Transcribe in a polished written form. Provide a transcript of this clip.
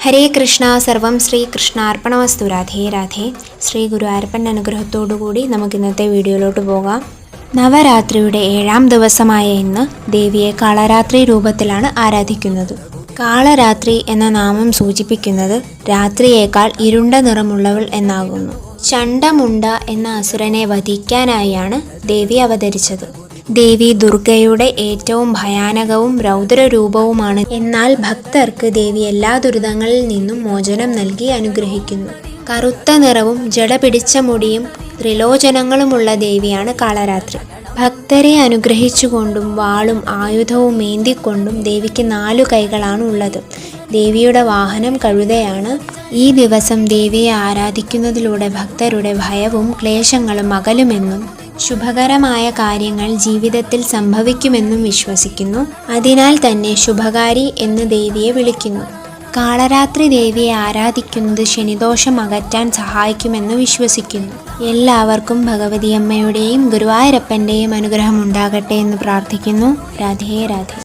ഹരേ കൃഷ്ണ. സർവം ശ്രീകൃഷ്ണാർപ്പണമസ്തു. രാധേ രാധേ. ശ്രീ ഗുരുവായൂരപ്പൻ്റെ അനുഗ്രഹത്തോടുകൂടി നമുക്ക് ഇന്നത്തെ വീഡിയോയിലോട്ട് പോകാം. നവരാത്രിയുടെ 7ാം ദിവസമായ ഇന്ന് ദേവിയെ കാളരാത്രി രൂപത്തിലാണ് ആരാധിക്കുന്നത്. കാളരാത്രി എന്ന നാമം സൂചിപ്പിക്കുന്നത് രാത്രിയേക്കാൾ ഇരുണ്ട നിറമുള്ളവൾ എന്നാകുന്നു. ചണ്ഡമുണ്ട എന്ന അസുരനെ വധിക്കാനായാണ് ദേവി അവതരിച്ചത്. ദേവി ദുർഗയുടെ ഏറ്റവും ഭയാനകവും രൗദ്രരൂപവുമാണ്. എന്നാൽ ഭക്തർക്ക് ദേവി എല്ലാ ദുരിതങ്ങളിൽ നിന്നും മോചനം നൽകി അനുഗ്രഹിക്കുന്നു. കറുത്ത നിറവും ജട പിടിച്ച മുടിയും ത്രിലോചനങ്ങളുമുള്ള ദേവിയാണ് കാളരാത്രി. ഭക്തരെ അനുഗ്രഹിച്ചുകൊണ്ടും വാളും ആയുധവും ഏന്തിക്കൊണ്ടും ദേവിക്ക് 4 കൈകളാണ് ഉള്ളത്. ദേവിയുടെ വാഹനം കഴുതയാണ്. ഈ ദിവസം ദേവിയെ ആരാധിക്കുന്നതിലൂടെ ഭക്തരുടെ ഭയവും ക്ലേശങ്ങളും അകലുമെന്നും ശുഭകരമായ കാര്യങ്ങൾ ജീവിതത്തിൽ സംഭവിക്കുമെന്നും വിശ്വസിക്കുന്നു. അതിനാൽ തന്നെ ശുഭകാരി എന്ന് ദേവിയെ വിളിക്കുന്നു. കാളരാത്രി ദേവിയെ ആരാധിക്കുന്നത് ശനിദോഷം അകറ്റാൻ സഹായിക്കുമെന്ന് വിശ്വസിക്കുന്നു. എല്ലാവർക്കും ഭഗവതിയമ്മയുടെയും ഗുരുവായൂരപ്പൻ്റെയും അനുഗ്രഹം ഉണ്ടാകട്ടെ എന്ന് പ്രാർത്ഥിക്കുന്നു. രാധേ രാധേ.